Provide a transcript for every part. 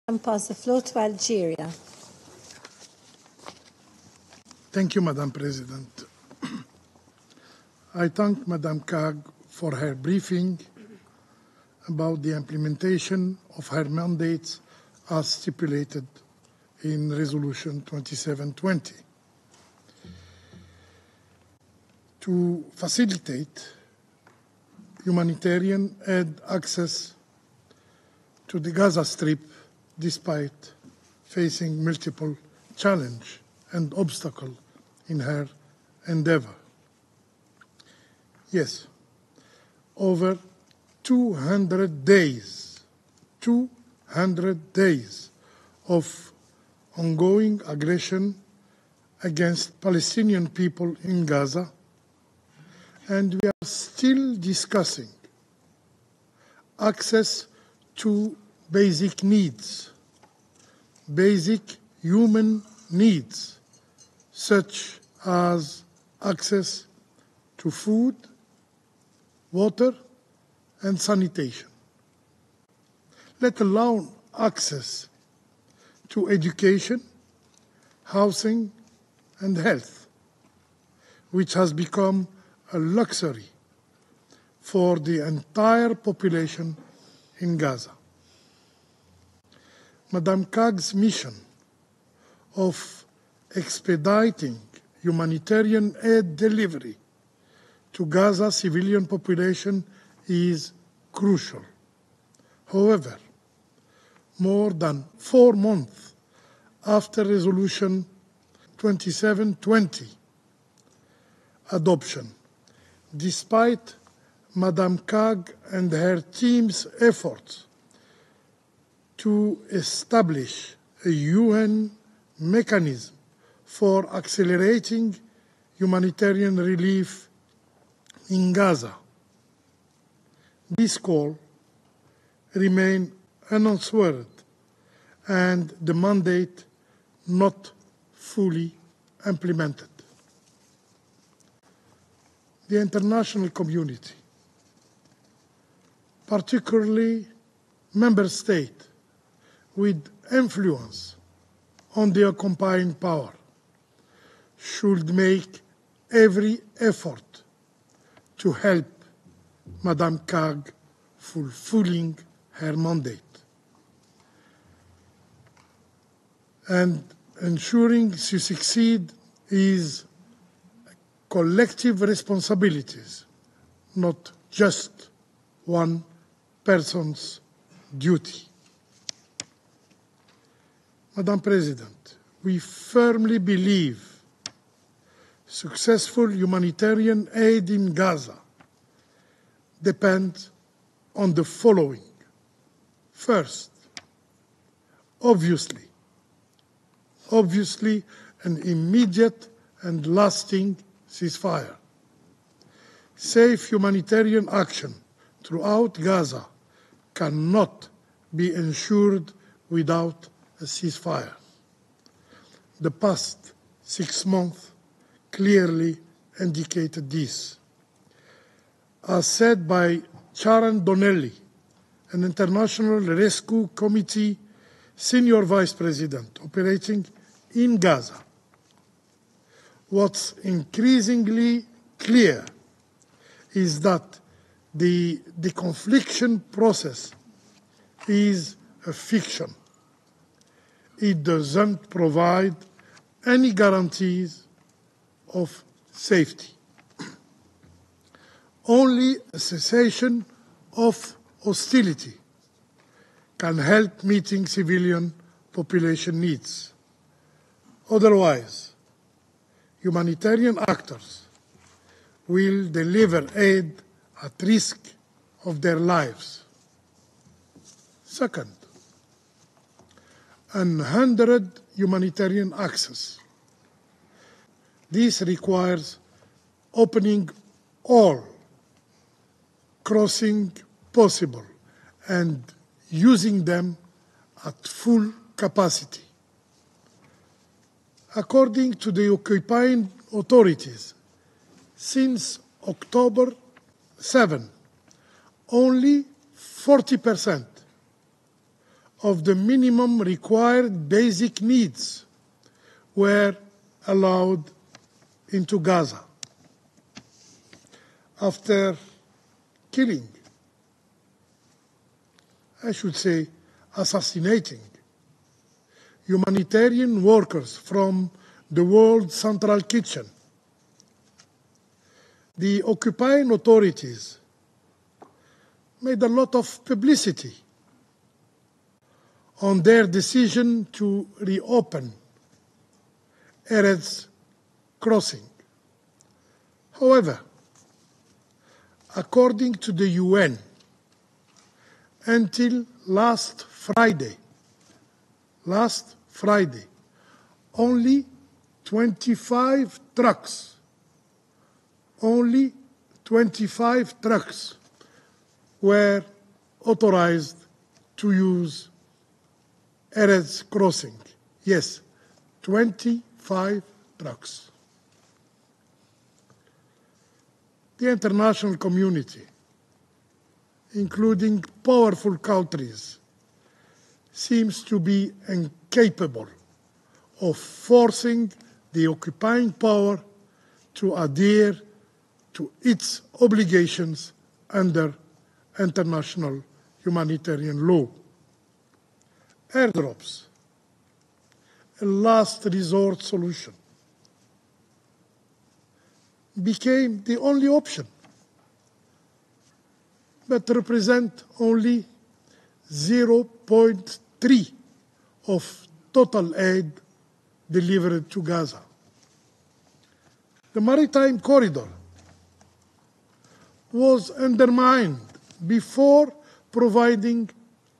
and pass the floor to Algeria. Thank you, Madam President. I thank Madam Kag for her briefing about the implementation of her mandates as stipulated in Resolution 2720. To facilitate humanitarian aid access to the Gaza Strip despite facing multiple challenges and obstacles in her endeavor. Yes, over 200 days of ongoing aggression against Palestinian people in Gaza, and we are still discussing access to basic needs, basic human needs, such as access to food, water, and sanitation, let alone access to education, housing, and health, which has become a luxury for the entire population in Gaza. Madam Kag's mission of expediting humanitarian aid delivery to Gaza civilian population is crucial. However, more than 4 months after Resolution 2720 adoption, despite Madam Kag and her team's efforts to establish a UN mechanism for accelerating humanitarian relief in Gaza, this call remains unanswered and the mandate not fully implemented. The international community, particularly member states with influence on the occupying power, should make every effort to help Madam Kag fulfilling her mandate and ensuring she succeed is collective responsibilities, not just one person's duty. Madam President, we firmly believe successful humanitarian aid in Gaza depends on the following. First, obviously, an immediate and lasting ceasefire. Safe humanitarian action throughout Gaza cannot be ensured without a ceasefire. The past 6 months clearly indicated this. As said by Sharon Donnelly, an International Rescue Committee Senior Vice President operating in Gaza, what's increasingly clear is that the deconfliction process is a fiction. It doesn't provide any guarantees of safety. Only a cessation of hostility can help meeting civilian population needs. Otherwise, humanitarian actors will deliver aid at risk of their lives. Second, unhindered humanitarian access. This requires opening all crossing possible and using them at full capacity. According to the occupying authorities, since October 7, only 40% of the minimum required basic needs were allowed into Gaza. After killing, I should say assassinating, humanitarian workers from the World Central Kitchen, the occupying authorities made a lot of publicity on their decision to reopen Erez crossing. However, according to the UN, until last Friday, only 25 trucks were authorized to use Erez crossing. Yes, 25 trucks. The international community, including powerful countries, seems to be incapable of forcing the occupying power to adhere to its obligations under international humanitarian law. Airdrops, a last resort solution, became the only option, but represent only 0.3 of total aid delivered to Gaza. The maritime corridor was undermined before providing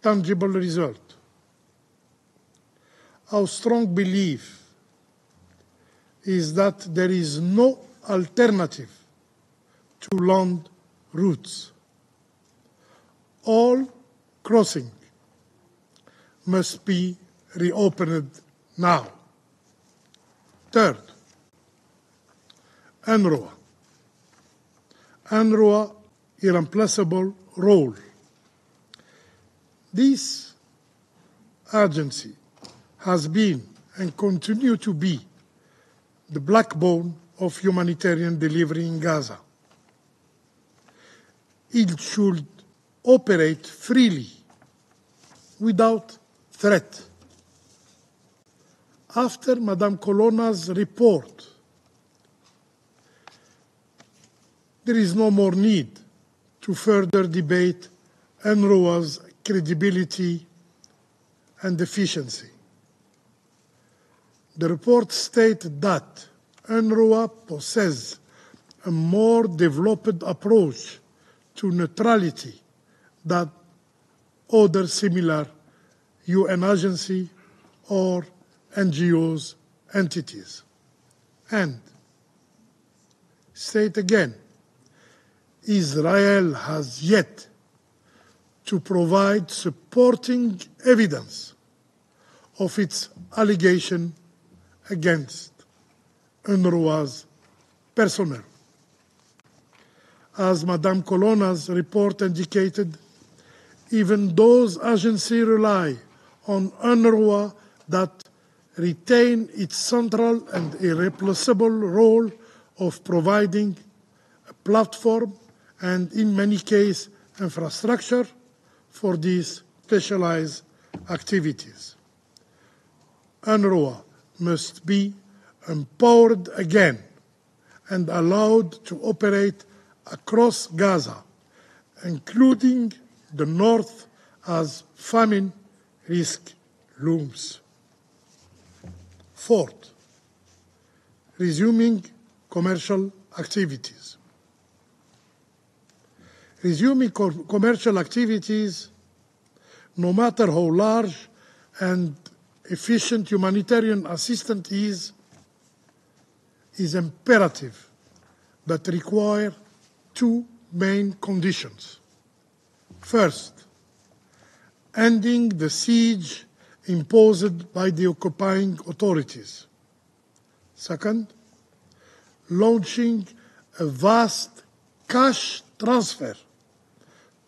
tangible result. Our strong belief is that there is no alternative to land routes. All crossing must be reopened now. Third, UNRWA irreplaceable role. This agency has been and continue to be the backbone of humanitarian delivery in Gaza. It should operate freely, without threat. After Madame Colonna's report, there is no more need to further debate UNRWA's credibility and efficiency. The report stated that UNRWA possesses a more developed approach to neutrality than other similar UN agencies or NGOs entities. And, state again, Israel has yet to provide supporting evidence of its allegation against UNRWA's personnel. As Madame Colonna's report indicated, even those agencies rely on UNRWA that retain its central and irreplaceable role of providing a platform and, in many cases, infrastructure for these specialized activities. UNRWA must be empowered again and allowed to operate across Gaza, including the north, as famine risk looms. Fourth, resuming commercial activities. Resuming commercial activities, no matter how large and efficient humanitarian assistance is imperative, but require two main conditions. First, ending the siege imposed by the occupying authorities. Second, launching a vast cash transfer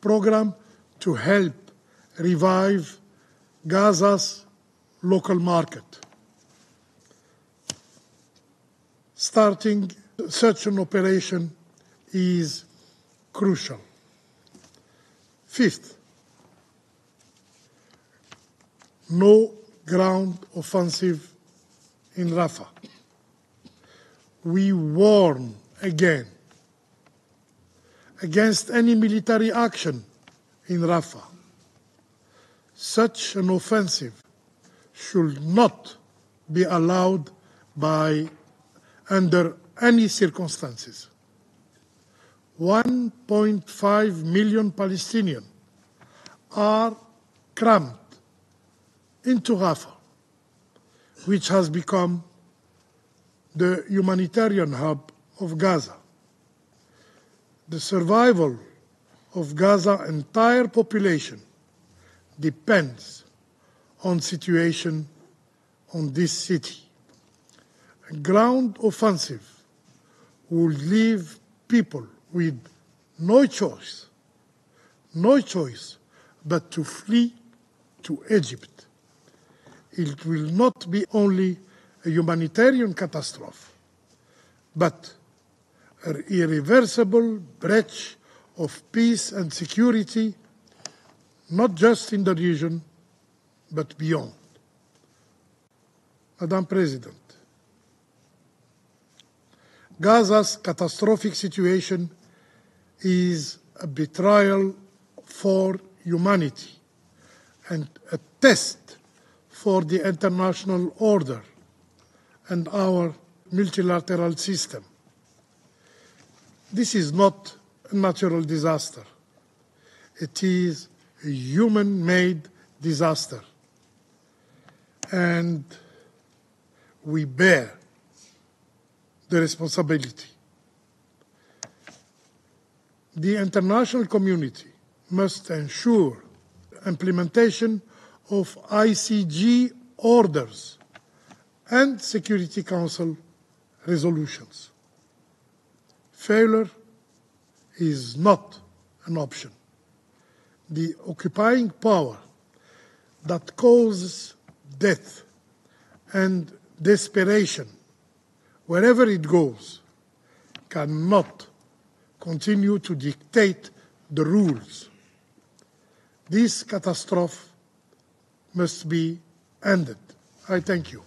program to help revive Gaza's local market. Starting such an operation is crucial. Fifth, no ground offensive in Rafah. We warn again against any military action in Rafah. Such an offensive should not be allowed under any circumstances. 1.5 million Palestinians are crammed into Rafah, which has become the humanitarian hub of Gaza. The survival of Gaza's entire population depends on situation on this city. A ground offensive would leave people with no choice but to flee to Egypt. It will not be only a humanitarian catastrophe, but an irreversible breach of peace and security, not just in the region, but beyond. Madam President, Gaza's catastrophic situation is a betrayal for humanity and a test for the international order and our multilateral system. This is not a natural disaster. It is a human-made disaster. And we bear the responsibility. The international community must ensure implementation of ICJ orders and Security Council resolutions. Failure is not an option. The occupying power that causes death and desperation wherever it goes cannot continue to dictate the rules. This catastrophe must be ended. I thank you.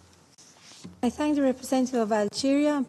I thank the representative of Algeria.